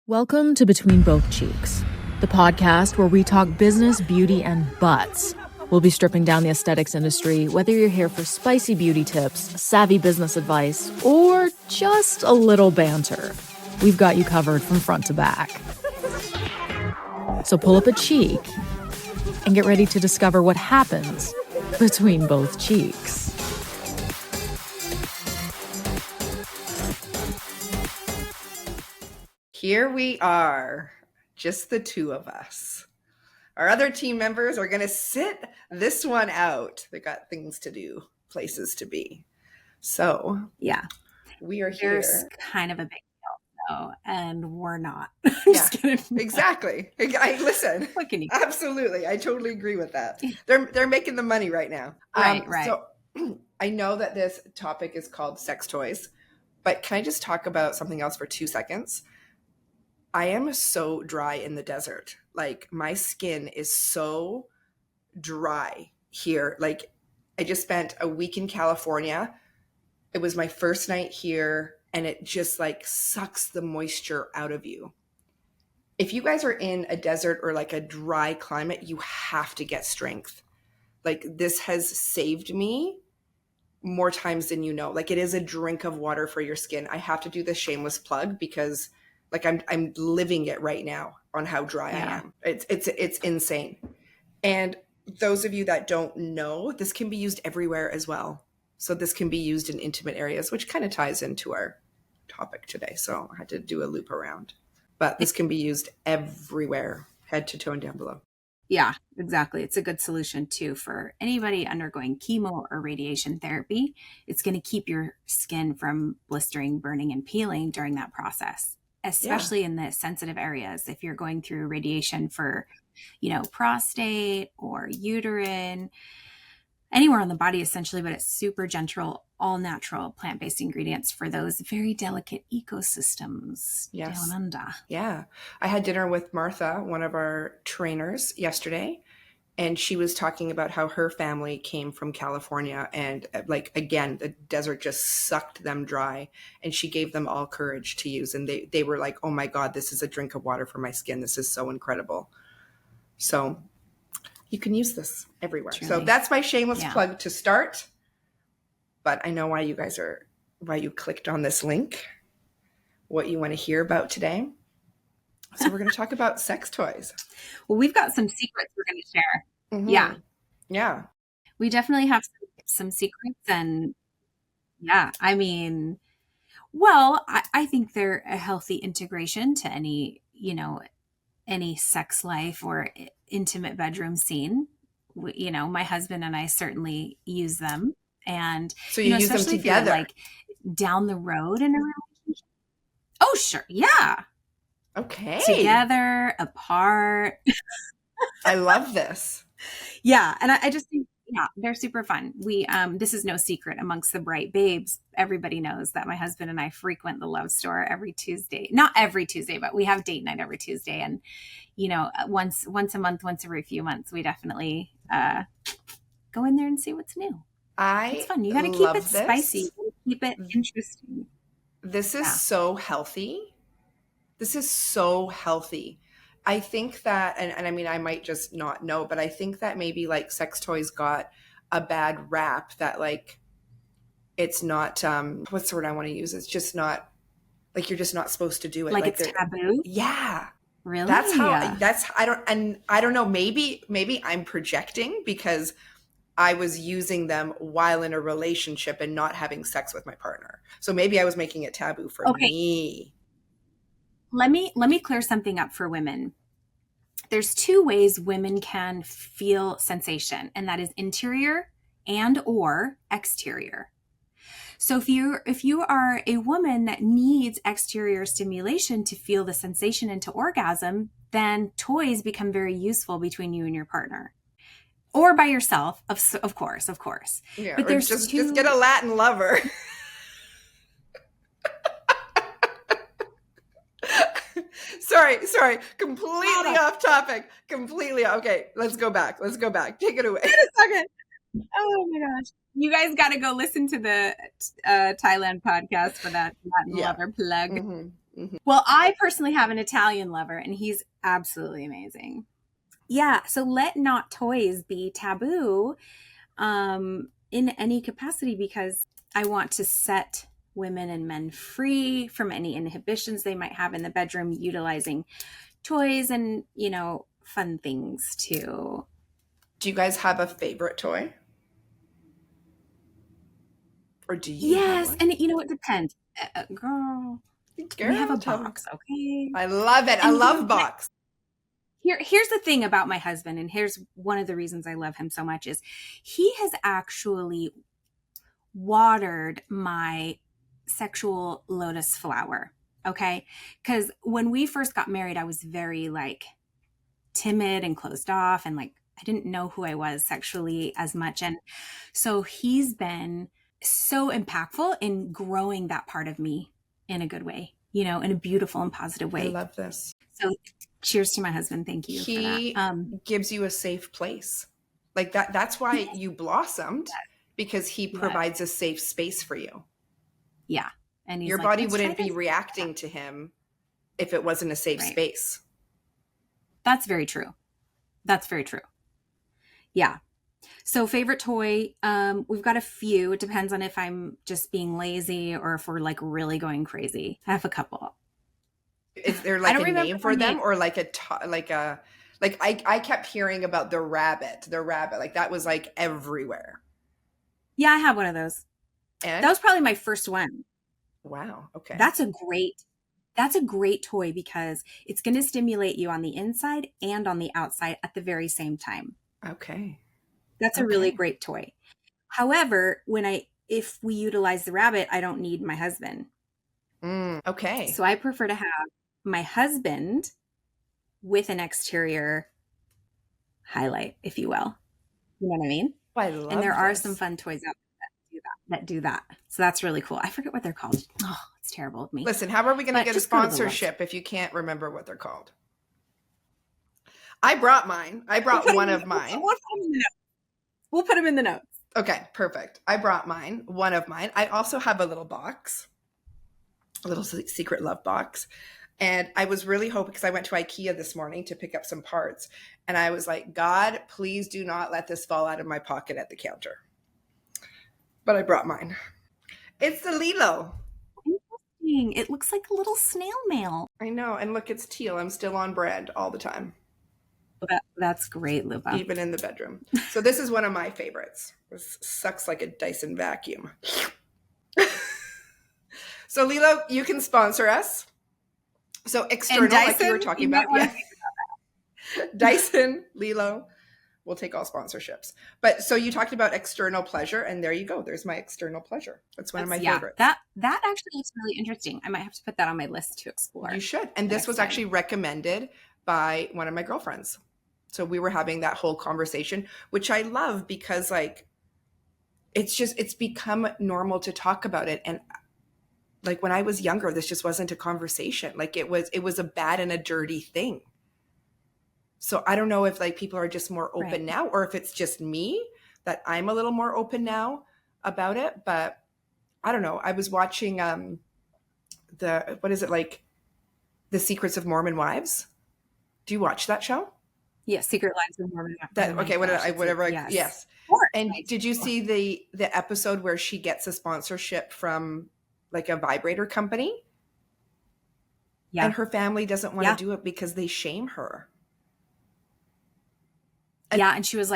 Welcome to Between Both Cheeks, the podcast where we talk business, beauty, and butts. We'll be stripping down the aesthetics industry, whether you're here for spicy beauty tips, savvy business advice, or just a little banter. We've got you covered from front to back. So pull up a cheek and get ready to discover what happens between both cheeks. Here we are, just the two of us. Our other team members are going to sit this one out. They got things to do, places to be. So, yeah, we are here. There's kind of a big deal, though, and we're not. Yeah, exactly. Listen, what can you do? Absolutely. I totally agree with that. They're making the money right now. Right. So, I know that this topic is called sex toys, but can I just talk about something else for 2 seconds? I am so dry in the desert. Like, my skin is so dry here. Like, I just spent a week in California. It was my first night here, and it just like sucks the moisture out of you. If you guys are in a desert or like a dry climate, you have to get strength. Like, this has saved me more times than you know. Like, it is a drink of water for your skin. I have to do this shameless plug because like I'm living it right now on how dry I am. It's insane. And those of you that don't know, this can be used everywhere as well. So this can be used in intimate areas, which kind of ties into our topic today. So I had to do a loop around. But this can be used everywhere, head to toe and down below. Yeah, exactly. It's a good solution too for anybody undergoing chemo or radiation therapy. It's going to keep your skin from blistering, burning, and peeling during that process. Especially in the sensitive areas. If you're going through radiation for, prostate or uterine, anywhere on the body essentially, but it's super gentle, all natural plant-based ingredients for those very delicate ecosystems down under. Yeah. I had dinner with Martha, one of our trainers, yesterday. And she was talking about how her family came from California and like, again, the desert just sucked them dry, and she gave them all courage to use. And they were like, oh my God, this is a drink of water for my skin. This is so incredible. So you can use this everywhere. Truly. So that's my shameless plug to start. But I know why you clicked on this link, what you want to hear about today. So we're going to talk about sex toys. Well, we've got some secrets we're going to share. Mm-hmm. Yeah. We definitely have some secrets. And I think they're a healthy integration to any sex life or intimate bedroom scene. My husband and I certainly use them. And so you use them together, like down the road in a relationship. Oh, sure. Yeah. Okay. Together, apart. I love this. Yeah. And I just think, they're super fun. We, this is no secret amongst the Bright Babes. Everybody knows that my husband and I frequent the Love Store every Tuesday. Not every Tuesday, but we have date night every Tuesday. And, once a month, once every few months, we definitely go in there and see what's new. It's fun. You got to keep it spicy. Keep it interesting. This is so healthy. This is so healthy. I think that, and I mean, I might just not know, but I think that maybe like sex toys got a bad rap that like, it's not, what's the word I want to use? It's just not, like, you're just not supposed to do it. Like it's taboo? Yeah. Really? I don't know. Maybe I'm projecting because I was using them while in a relationship and not having sex with my partner. So maybe I was making it taboo for me. Let me clear something up for women. There's two ways women can feel sensation, and that is interior and or exterior. So if you are a woman that needs exterior stimulation to feel the sensation and to orgasm, then toys become very useful between you and your partner. Or by yourself, of course. Yeah, but there's just get a Latin lover. Sorry. Completely off topic. Okay, let's go back. Take it away. Wait a second. Oh my gosh. You guys got to go listen to the Thailand podcast for that Latin lover plug. Mm-hmm. Well, I personally have an Italian lover, and he's absolutely amazing. Yeah, so let not toys be taboo in any capacity, because I want to set women and men free from any inhibitions they might have in the bedroom utilizing toys and, fun things too. Do you guys have a favorite toy? Or do you have Yes, one? and it depends. Girl, we have a box, okay? I love it. I And love box. Here's the thing about my husband, and here's one of the reasons I love him so much, is he has actually watered my sexual lotus flower. Okay. Because when we first got married, I was very timid and closed off, and I didn't know who I was sexually as much. And so he's been so impactful in growing that part of me in a good way, in a beautiful and positive way. I love this. So cheers to my husband. Thank you He for that. gives you a safe place. That's why you blossomed, because he provides a safe space for you. Yeah. And your body wouldn't be reacting to him if it wasn't a safe space. That's very true. That's very true. Yeah. So favorite toy, we've got a few. It depends on if I'm just being lazy or if we're really going crazy. I have a couple. Is there a name for them, or I kept hearing about the rabbit, that was everywhere. Yeah, I have one of those. And that was probably my first one. Wow. Okay. That's a great toy, because it's going to stimulate you on the inside and on the outside at the very same time. Okay. That's a really great toy. However, if we utilize the rabbit, I don't need my husband. Okay. So I prefer to have my husband with an exterior highlight, if you will. You know what I mean? Oh, I love And there are this. some fun toys out there that do that. So that's really cool. I forget what they're called. Oh, it's terrible of me. Listen, how are we going to get a sponsorship if you can't remember what they're called? I brought mine. I brought one of mine. We'll put them in the notes. Okay, perfect. I brought one of mine. I also have a little box, a little secret love box. And I was really hoping, because I went to IKEA this morning to pick up some parts. And I was like, God, please do not let this fall out of my pocket at the counter. But I brought mine. It's the Lilo. Interesting. It looks like a little snail mail. I know. And look, it's teal. I'm still on brand all the time. That's great, Luba. Even in the bedroom. So this is one of my favorites. This sucks like a Dyson vacuum. So Lilo, you can sponsor us. So external, Dyson, like you were talking about. Yeah. Dyson, Lilo, we'll take all sponsorships. But so you talked about external pleasure, and there you go. There's my external pleasure. That's one of my favorites. That actually looks really interesting. I might have to put that on my list to explore. You should. And this was actually recommended by one of my girlfriends. So we were having that whole conversation, which I love, because it's become normal to talk about it. And when I was younger, this just wasn't a conversation. It was a bad and a dirty thing. So I don't know if people are just more open now, or if it's just me that I'm a little more open now about it. But I don't know. I was watching The Secrets of Mormon Wives. Do you watch that show? Yes, Secret Lives of Mormon. Yes. And did you see the episode where she gets a sponsorship from a vibrator company? Yeah. And her family doesn't want to do it because they shame her. And she was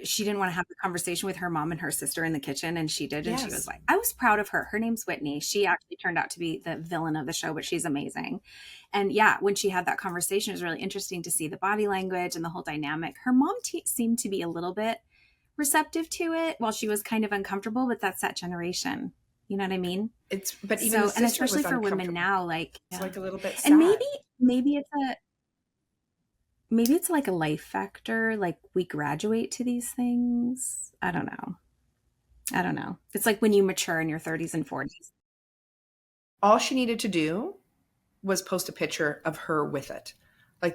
she didn't want to have the conversation with her mom and her sister in the kitchen, and she did. And she was I was proud of her. Her name's Whitney. She actually turned out to be the villain of the show, but she's amazing. And when she had that conversation, it was really interesting to see the body language and the whole dynamic. Her mom seemed to be a little bit receptive to it, while she was kind of uncomfortable, but that's that generation. You know what I mean? And especially for women now, it's a little bit sad. And maybe it's a life factor. We graduate to these things. I don't know. It's when you mature in your 30s and 40s. All she needed to do was post a picture of her with it.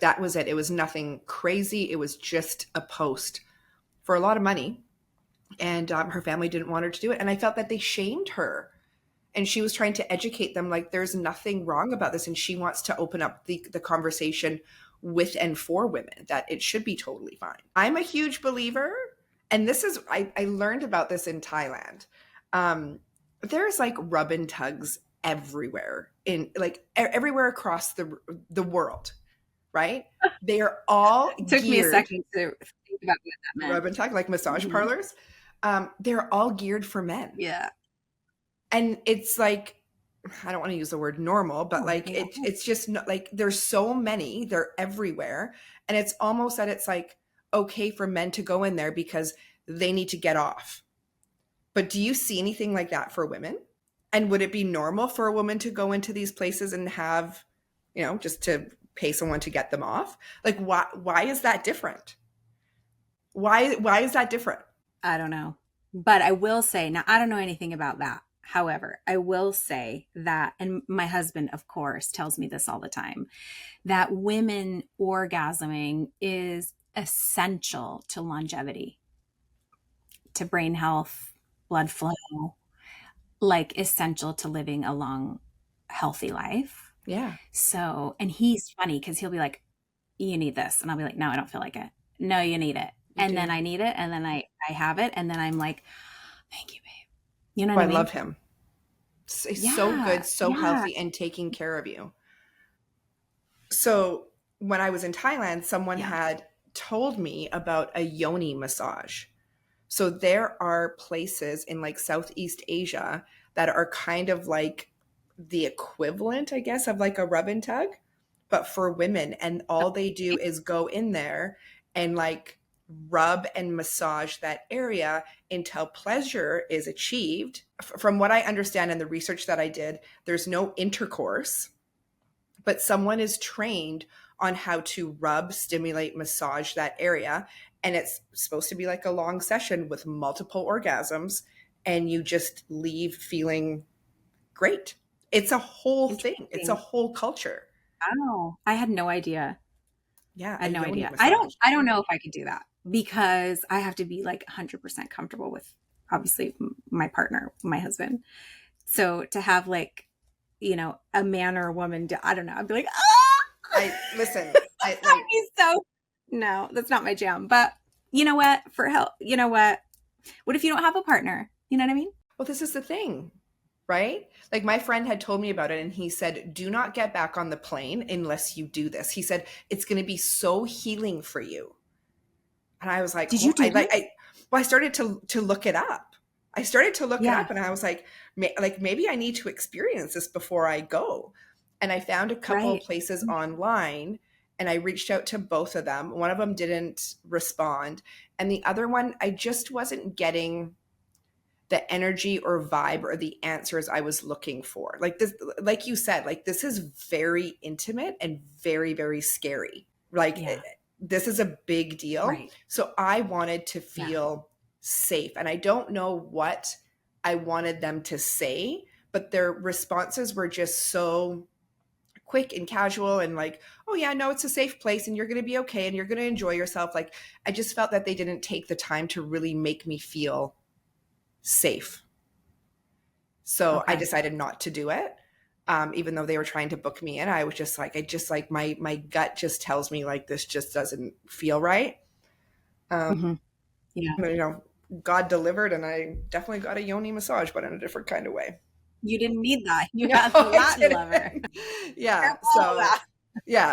That was it. It was nothing crazy. It was just a post for a lot of money. And her family didn't want her to do it. And I felt that they shamed her. And she was trying to educate them, like, there's nothing wrong about this. And she wants to open up the conversation with and for women, that it should be totally fine. I'm a huge believer, and this is, I learned about this in Thailand. There's like rub and tugs everywhere, in like everywhere across the world, right? They are all It took me a second to think about what that meant. Rub and tug, like massage parlors. They're all geared for men. Yeah. And it's like, I don't want to use the word normal, but like it's just not, like, there's so many, they're everywhere. And it's almost that it's like okay for men to go in there because they need to get off. But do you see anything like that for women? And would it be normal for a woman to go into these places and have, just to pay someone to get them off? Like, why is that different? Why is that different? I don't know. But I will say, now I don't know anything about that. However, I will say that, and my husband, of course, tells me this all the time, that women orgasming is essential to longevity, to brain health, blood flow, like essential to living a long, healthy life. Yeah. So, and he's funny because he'll be like, you need this. And I'll be like, no, I don't feel like it. No, you need it. Then I need it. And then I have it. And then I'm like, thank you, babe. You know what I mean? I love him. He's so good, so healthy, and taking care of you. So when I was in Thailand, someone had told me about a yoni massage. So there are places in like Southeast Asia that are kind of like the equivalent, I guess, of like a rub and tug, but for women. And all they do is go in there and like rub and massage that area until pleasure is achieved. From what I understand in the research that I did, there's no intercourse, but someone is trained on how to rub, stimulate, massage that area. And it's supposed to be like a long session with multiple orgasms, and you just leave feeling great. It's a whole thing. It's a whole culture. Oh, I had no idea. Yeah. I had no idea. I don't know if I could do that, because I have to be like 100% comfortable with, obviously, my partner, my husband. So to have like, a man or a woman, I don't know. I'd be like, no, that's not my jam. But you know what? For help, what if you don't have a partner? You know what I mean? Well, this is the thing, right? Like, my friend had told me about it, and he said, do not get back on the plane unless you do this. He said, it's going to be so healing for you. And I was like, did you do that? I started to look it up. I started to look it up, and I was like maybe I need to experience this before I go. And I found a couple of places online, and I reached out to both of them. One of them didn't respond, and the other one, I just wasn't getting the energy or vibe or the answers I was looking for. Like this, like you said, like, this is very intimate and very, very scary. Like, this is a big deal. Right. So I wanted to feel safe, and I don't know what I wanted them to say, but their responses were just so quick and casual and like, oh yeah, no, it's a safe place and you're going to be okay and you're going to enjoy yourself. Like, I just felt that they didn't take the time to really make me feel safe. So I decided not to do it. Even though they were trying to book me in, I was just like, my gut just tells me like, this just doesn't feel right. Yeah. God delivered, and I definitely got a yoni massage, but in a different kind of way. You didn't need that. You got the Latin lover. Yeah.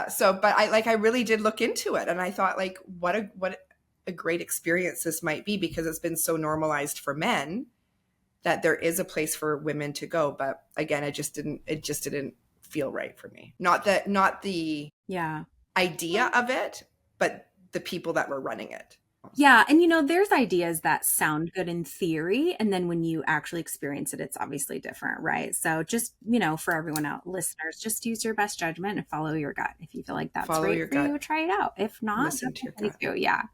So, but I really did look into it, and I thought like, what a great experience this might be, because it's been so normalized for men that there is a place for women to go. But again, it just didn't feel right for me. Not the idea of it, but the people that were running it. Yeah. And there's ideas that sound good in theory, and then when you actually experience it, it's obviously different, right? So just, for everyone out, listeners, just use your best judgment and follow your gut. If you feel like that's right for you, try it out. If not, listen to your gut. Yeah.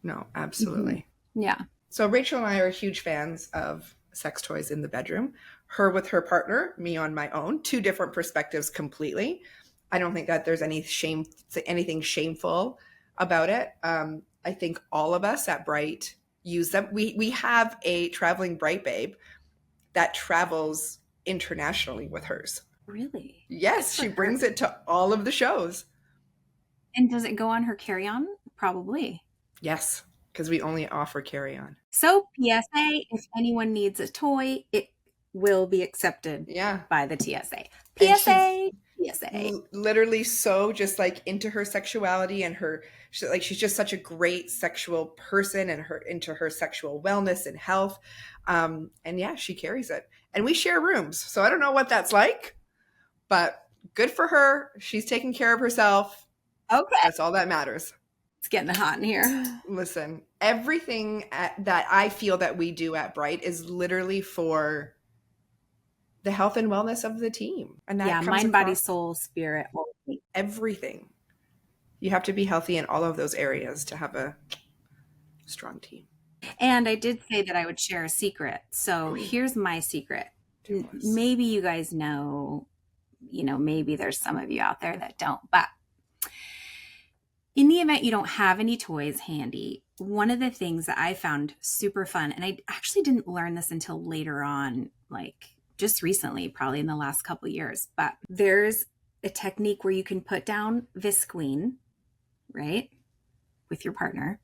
No, absolutely. Mm-hmm. Yeah. So Rachel and I are huge fans of sex toys in the bedroom. Her with her partner, me on my own. Two different perspectives completely. I don't think that there's anything shameful about it. I think all of us at Bright use them. We have a traveling Bright Babe that travels internationally with hers. Really? Yes, she brings it to all of the shows. And does it go on her carry-on? Probably. Yes, because we only offer carry-on. So PSA, if anyone needs a toy, it will be accepted Yeah. by the TSA. And PSA, PSA. Literally so just like into her sexuality and she's just such a great sexual person and into her sexual wellness and health. And yeah, she carries it. And we share rooms. So I don't know what that's like, but good for her. She's taking care of herself. Okay. That's all that matters. It's getting hot in here. Listen, everything that I feel that we do at Bright is literally for the health and wellness of the team. And that mind, body, soul, spirit, everything. You have to be healthy in all of those areas to have a strong team. And I did say that I would share a secret. So here's my secret. Maybe you guys know, maybe there's some of you out there that don't, but in the event you don't have any toys handy, one of the things that I found super fun, and I actually didn't learn this until later on, like just recently, probably in the last couple of years, but there's a technique where you can put down Visqueen, right, with your partner,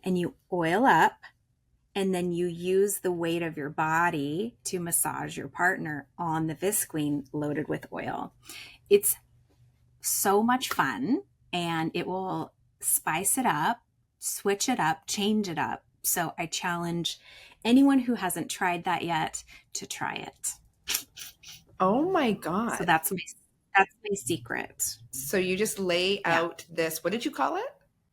and you oil up, and then you use the weight of your body to massage your partner on the Visqueen loaded with oil. It's so much fun, and it will spice it up, switch it up, change it up. So I challenge anyone who hasn't tried that yet to try it. Oh my God. So that's my secret. So you just lay out this, what did you call it?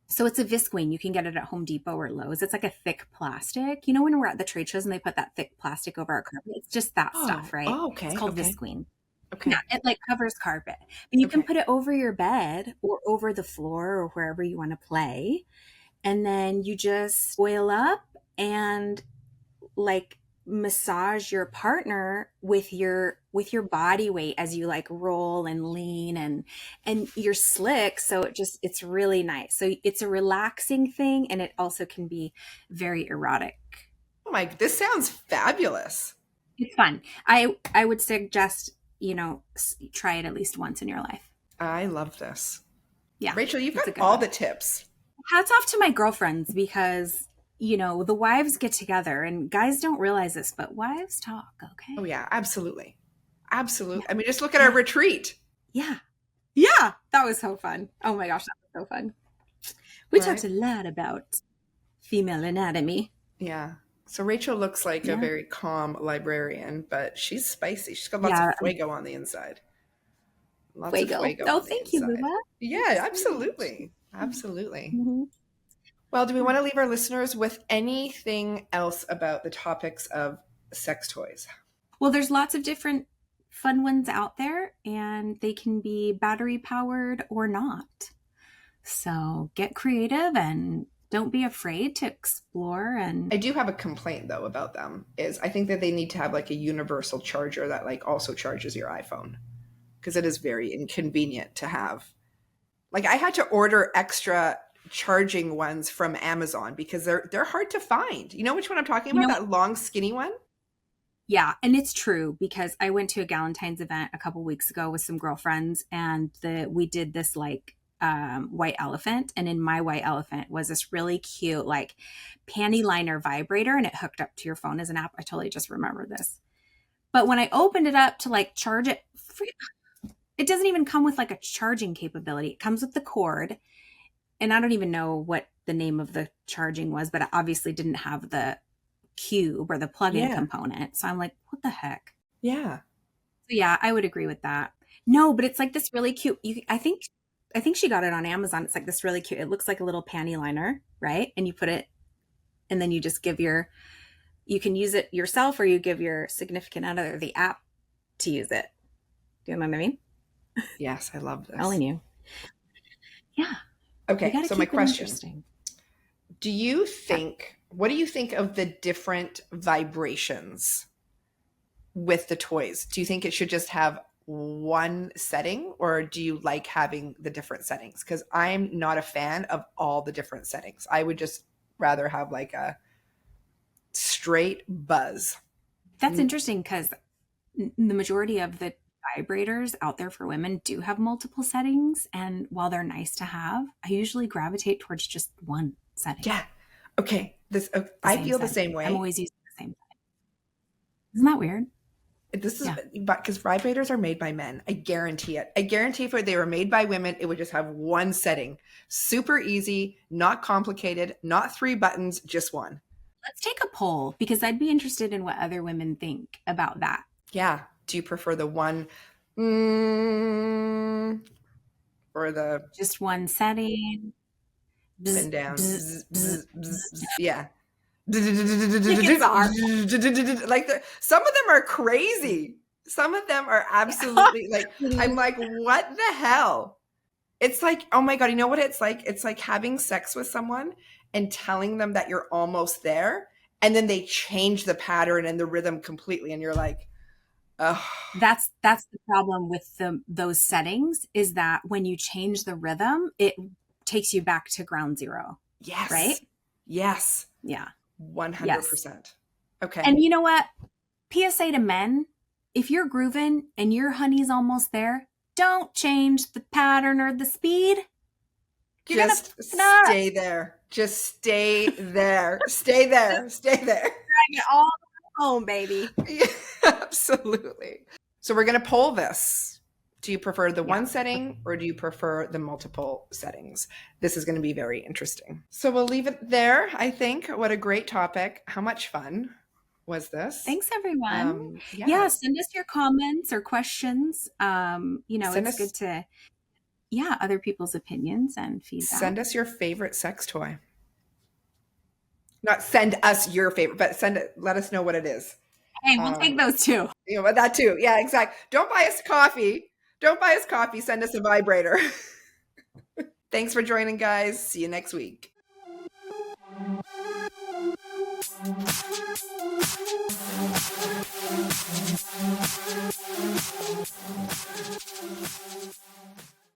So it's a Visqueen. You can get it at Home Depot or Lowe's. It's like a thick plastic. You know when we're at the trade shows and they put that thick plastic over our carpet? It's just that stuff, right? Oh, okay. It's called Visqueen. Okay. Yeah, it like covers carpet. But you can put it over your bed or over the floor or wherever you want to play. And then you just oil up and like massage your partner with your body weight as you like roll and lean and you're slick, so it's really nice. So it's a relaxing thing, and it also can be very erotic. Oh my, this sounds fabulous. It's fun. I would suggest try it at least once in your life. I love this. Yeah, Rachel, you've got all the tips. Hats off to my girlfriends, because the wives get together, and guys don't realize this, but wives talk, okay? Oh, yeah, absolutely. Absolutely. Yeah. I mean, just look at our retreat. Yeah. Yeah. That was so fun. Oh my gosh, that was so fun. We talked a lot about female anatomy. Yeah. So Rachel looks like a very calm librarian, but she's spicy. She's got lots of fuego on the inside. Lots of fuego. Oh, thank you, Luba. Yeah, absolutely. Absolutely. Mm-hmm. Well, do we want to leave our listeners with anything else about the topics of sex toys? Well, there's lots of different fun ones out there, and they can be battery powered or not. So get creative and don't be afraid to explore. And I do have a complaint though about them is I think that they need to have like a universal charger that like also charges your iPhone, because it is very inconvenient to have. Like I had to order extra charging ones from Amazon because they're hard to find. You know which one I'm talking about? That long skinny one? Yeah, and it's true, because I went to a Galentine's event a couple weeks ago with some girlfriends, and we did this like white elephant, and in my white elephant was this really cute like panty liner vibrator, and it hooked up to your phone as an app. I totally just remembered this. But when I opened it up to like charge it, it doesn't even come with like a charging capability. It comes with the cord, and I don't even know what the name of the charging was, but it obviously didn't have the cube or the plug-in component. So I'm like, what the heck? Yeah. So yeah, I would agree with that. No, but it's like this really cute. I think she got it on Amazon. It's like this really cute. It looks like a little panty liner, right? And you put it, and then you just you can use it yourself, or you give your significant other the app to use it. Do you know what I mean? Yes, I love this. Telling you. Yeah. Okay, so my question. Do you think, what do you think of the different vibrations with the toys? Do you think it should just have one setting, or do you like having the different settings? Because I'm not a fan of all the different settings. I would just rather have like a straight buzz. That's interesting, because the majority of the vibrators out there for women do have multiple settings. And while they're nice to have, I usually gravitate towards just one setting. Yeah. Okay. I feel the same way. I'm always using the same setting. Isn't that weird? This is because vibrators are made by men. I guarantee it. I guarantee if they were made by women, it would just have one setting. Super easy, not complicated, not 3 buttons, just one. Let's take a poll because I'd be interested in what other women think about that. Yeah. Do you prefer the one or the just one setting? Bend down. Yeah. Like some of them are crazy. Some of them are absolutely like, I'm like, what the hell? It's like, oh my God, you know what it's like? It's like having sex with someone and telling them that you're almost there, and then they change the pattern and the rhythm completely, and you're like, oh. That's the problem with those settings, is that when you change the rhythm, it takes you back to ground zero. Yes. Right? Yes. Yeah. 100%. Yes. Okay. And you know what? PSA to men, if you're grooving and your honey's almost there, don't change the pattern or the speed. Just stay there. Just stay there. Stay there. Stay there. Drag it all home, baby. Yeah, absolutely. So we're going to poll this. Do you prefer the one setting or do you prefer the multiple settings? This is going to be very interesting. So we'll leave it there, I think. What a great topic. How much fun was this? Thanks, everyone. Send us your comments or questions. It's good to, other people's opinions and feedback. Send us your favorite sex toy. Not send us your favorite, but let us know what it is. Hey, we'll take those too. That too. Yeah, exactly. Don't buy us coffee. Send us a vibrator. Thanks for joining, guys. See you next week.